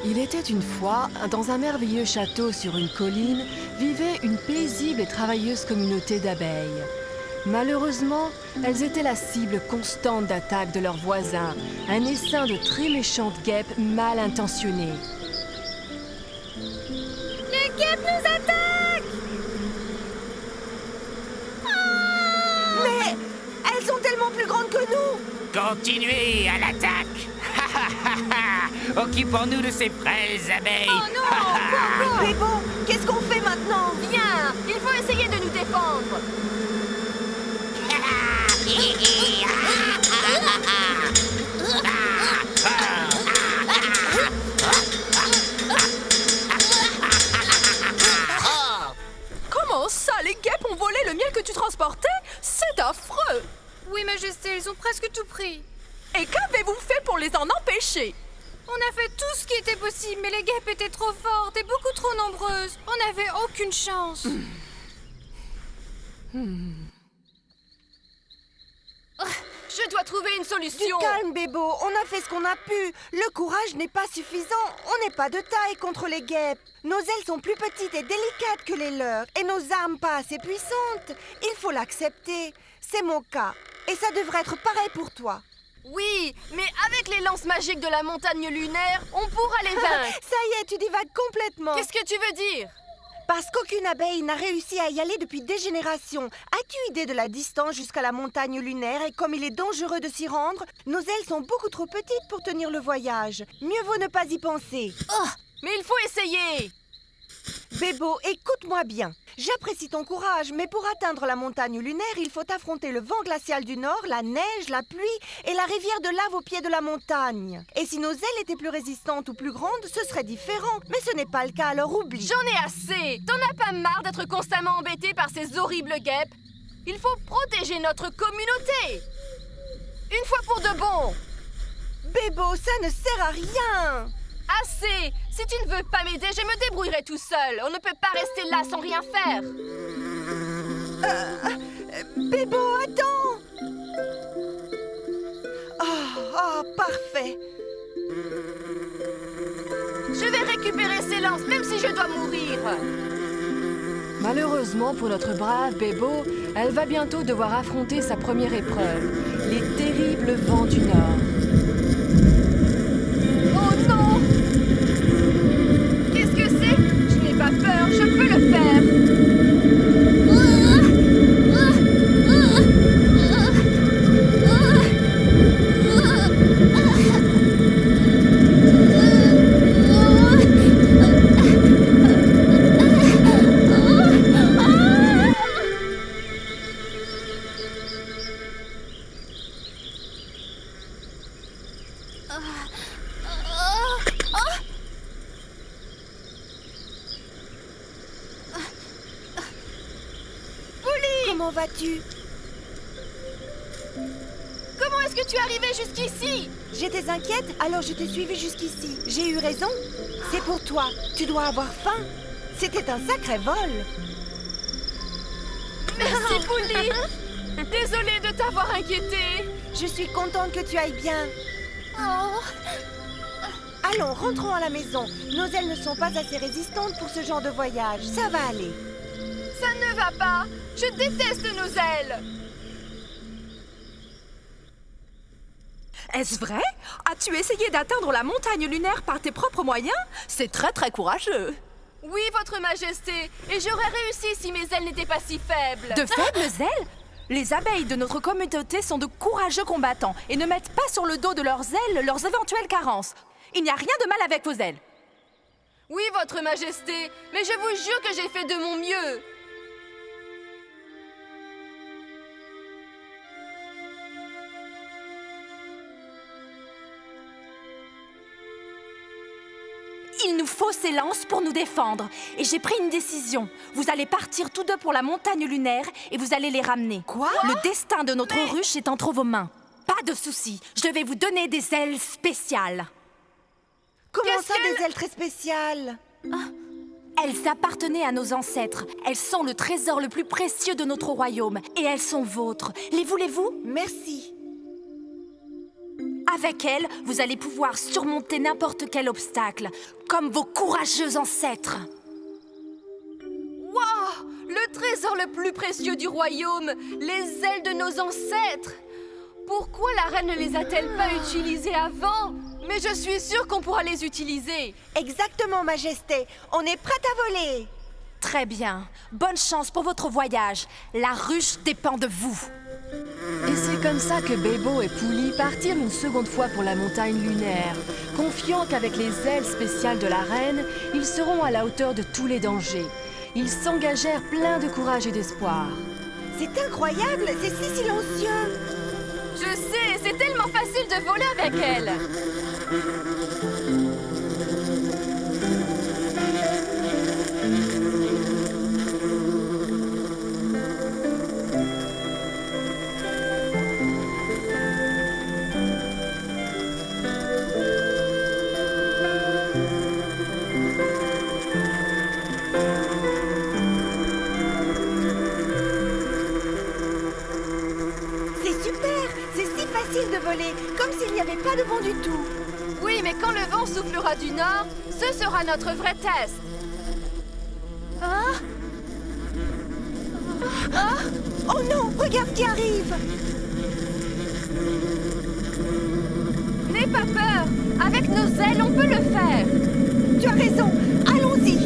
Il était une fois, dans un merveilleux château sur une colline, vivait une paisible et travailleuse communauté d'abeilles. Malheureusement, elles étaient la cible constante d'attaques de leurs voisins, un essaim de très méchantes guêpes mal intentionnées. Les guêpes nous attaquent! Mais elles sont tellement plus grandes que nous! Continuez à l'attaque! Occupons-nous de ces frêles abeilles! Oh non! Mais bon, qu'est-ce qu'on fait maintenant? Viens! Il faut essayer de nous défendre! Comment ça, les guêpes ont volé le miel que tu transportais? C'est affreux! Oui, Majesté, ils ont presque tout pris. Et qu'avez-vous fait pour les en empêcher? On a fait tout ce qui était possible, mais les guêpes étaient trop fortes et beaucoup trop nombreuses. On n'avait aucune chance. Je dois trouver une Du solution. calme, Bébo, on a fait ce qu'on a pu. Le courage n'est pas suffisant. On n'est pas de taille contre les guêpes. Nos ailes sont plus petites et délicates que les leurs, et nos armes pas assez puissantes. Il faut l'accepter. C'est mon cas, et ça devrait être pareil pour toi. Oui, mais avec les lances magiques de la montagne lunaire, on pourra les vaincre. Ça y est, tu divagues complètement. Qu'est-ce que tu veux dire? Parce qu'aucune abeille n'a réussi à y aller depuis des générations. As-tu idée de la distance jusqu'à la montagne lunaire et comme il est dangereux de s'y rendre? Nos ailes sont beaucoup trop petites pour tenir le voyage. Mieux vaut ne pas y penser. Oh, mais il faut essayer. Bébo, écoute-moi bien. J'apprécie ton courage, mais pour atteindre la montagne lunaire, il faut affronter le vent glacial du nord, la neige, la pluie et la rivière de lave au pied de la montagne. Et si nos ailes étaient plus résistantes ou plus grandes, ce serait différent. Mais ce n'est pas le cas, alors oublie. J'en ai assez. T'en as pas marre d'être constamment embêté par ces horribles guêpes? Il faut protéger notre communauté. Une fois pour de bon. Bébo, ça ne sert à rien. Assez. Si tu ne veux pas m'aider, je me débrouillerai tout seul. On ne peut pas rester là sans rien faire. Bébo, attends. Parfait. Je vais récupérer ces lances, même si je dois mourir. Malheureusement pour notre brave Bébo, elle va bientôt devoir affronter sa première épreuve, les terribles vents du Nord. Oh non! Qu'est-ce que c'est? Je n'ai pas peur, je peux le faire. Comment vas-tu? Comment est-ce que tu es arrivé jusqu'ici? J'étais inquiète, alors je t'ai suivi jusqu'ici. J'ai eu raison. C'est pour toi. Tu dois avoir faim. C'était un sacré vol. Merci, Pouli. Désolée de t'avoir inquiétée. Je suis contente que tu ailles bien. Oh. Allons, rentrons à la maison. Nos ailes ne sont pas assez résistantes pour ce genre de voyage. Ça va aller. Ça ne va pas. Je déteste nos ailes. Est-ce vrai? As-tu essayé d'atteindre la montagne lunaire par tes propres moyens? C'est très très courageux. Oui, votre majesté. Et j'aurais réussi si mes ailes n'étaient pas si faibles. De faibles ailes? Les abeilles de notre communauté sont de courageux combattants et ne mettent pas sur le dos de leurs ailes leurs éventuelles carences. Il n'y a rien de mal avec vos ailes. Oui, votre majesté. Mais je vous jure que j'ai fait de mon mieux. Il nous faut ces lances pour nous défendre. Et j'ai pris une décision. Vous allez partir tous deux pour la montagne lunaire et vous allez les ramener. Quoi? Le destin de notre ruche est entre vos mains. Pas de souci, je vais vous donner des ailes spéciales. Comment ça, des ailes très spéciales? Elles appartenaient à nos ancêtres. Elles sont le trésor le plus précieux de notre royaume. Et elles sont vôtres. Les voulez-vous? Merci. Avec elle, vous allez pouvoir surmonter n'importe quel obstacle, comme vos courageux ancêtres. Waouh! Le trésor le plus précieux du royaume, les ailes de nos ancêtres! Pourquoi la reine ne les a-t-elle pas utilisées avant? Mais je suis sûre qu'on pourra les utiliser. Exactement, Majesté. On est prête à voler. Très bien. Bonne chance pour votre voyage. La ruche dépend de vous. Et c'est comme ça que Bebo et Pouli partirent une seconde fois pour la montagne lunaire, confiants qu'avec les ailes spéciales de la reine, ils seront à la hauteur de tous les dangers. Ils s'engagèrent pleins de courage et d'espoir. C'est incroyable, c'est si silencieux. Je sais, c'est tellement facile de voler avec elle. De voler, comme s'il n'y avait pas de vent du tout. Oui, mais quand le vent soufflera du nord, ce sera notre vrai test. Oh non, regarde qui arrive. N'aie pas peur, avec nos ailes, on peut le faire. Tu as raison, allons-y.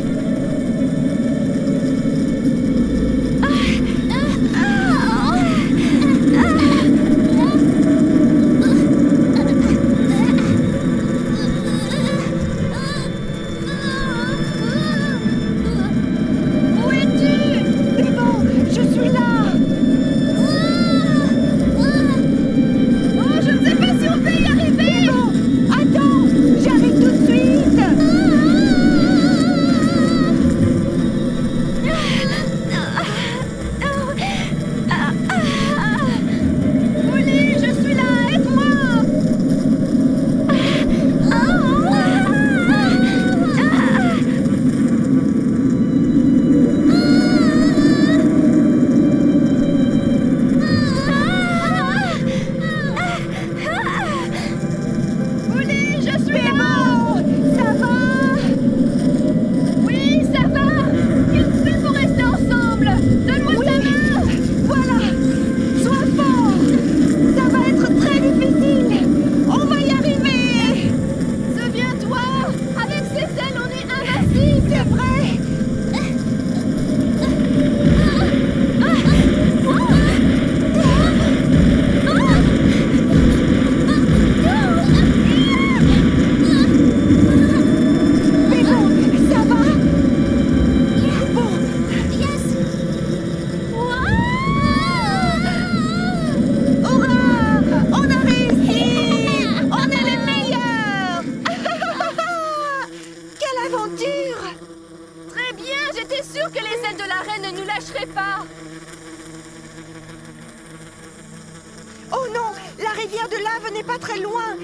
Oh non, la rivière de lave n'est pas très loin.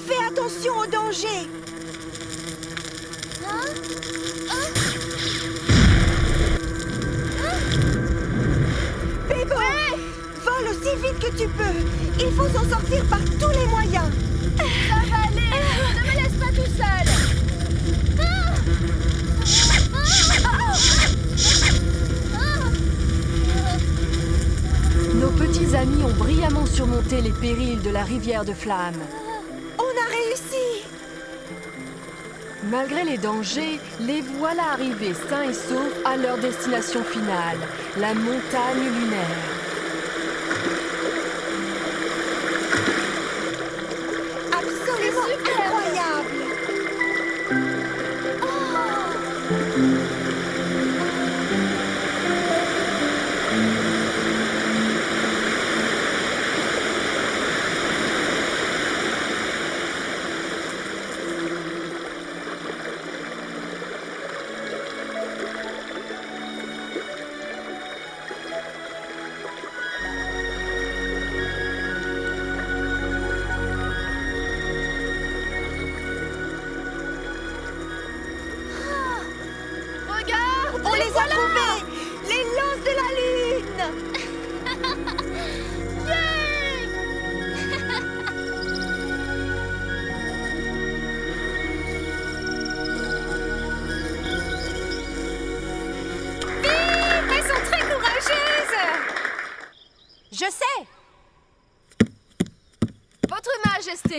Fais attention au danger. Bebo, vole aussi vite que tu peux. Il faut s'en sortir par tous les moyens. Ça va aller. Ne me laisse pas tout seul. Nos petits amis ont brillamment surmonté les périls de la rivière de flammes. On a réussi. Malgré les dangers, les voilà arrivés sains et saufs à leur destination finale, la montagne lunaire. Absolument incroyable. On les a trouvés! Les lances de la lune!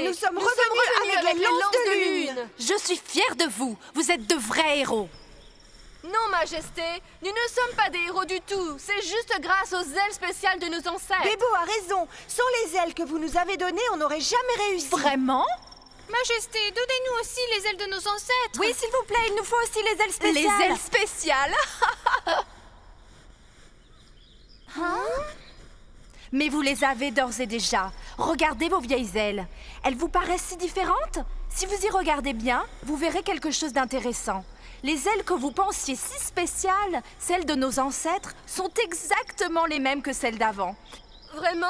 Majesté. Nous sommes revenus avec les lances de lune. Je suis fière de vous. Vous êtes de vrais héros. Non, Majesté, nous ne sommes pas des héros du tout. C'est juste grâce aux ailes spéciales de nos ancêtres. Bébo a raison. Sans les ailes que vous nous avez données, on n'aurait jamais réussi. Vraiment? Majesté, donnez-nous aussi les ailes de nos ancêtres. Oui, s'il vous plaît, il nous faut aussi les ailes spéciales. Les ailes spéciales. Mais vous les avez d'ores et déjà. Regardez vos vieilles ailes. Elles vous paraissent si différentes? Si vous y regardez bien, vous verrez quelque chose d'intéressant. Les ailes que vous pensiez si spéciales, celles de nos ancêtres, sont exactement les mêmes que celles d'avant. Vraiment?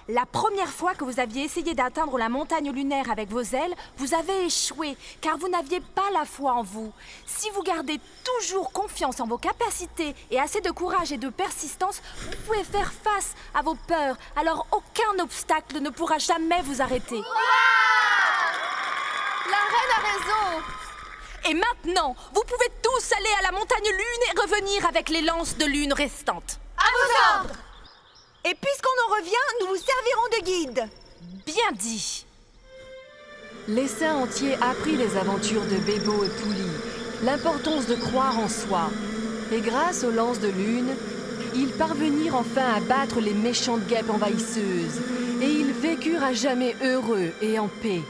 La première fois que vous aviez essayé d'atteindre la montagne lunaire avec vos ailes, vous avez échoué, car vous n'aviez pas la foi en vous. Si vous gardez toujours confiance en vos capacités et assez de courage et de persistance, vous pouvez faire face à vos peurs, alors aucun obstacle ne pourra jamais vous arrêter. La reine a raison. Et maintenant, vous pouvez tous aller à la montagne lune et revenir avec les lances de lune restantes. À vos ordres. Et puisqu'on en revient, nous vous servirons de guide. Bien dit. L'essaim entier apprit les aventures de Bébo et Pouli, l'importance de croire en soi. Et grâce aux lances de lune, ils parvenirent enfin à battre les méchantes guêpes envahisseuses. Et ils vécurent à jamais heureux et en paix.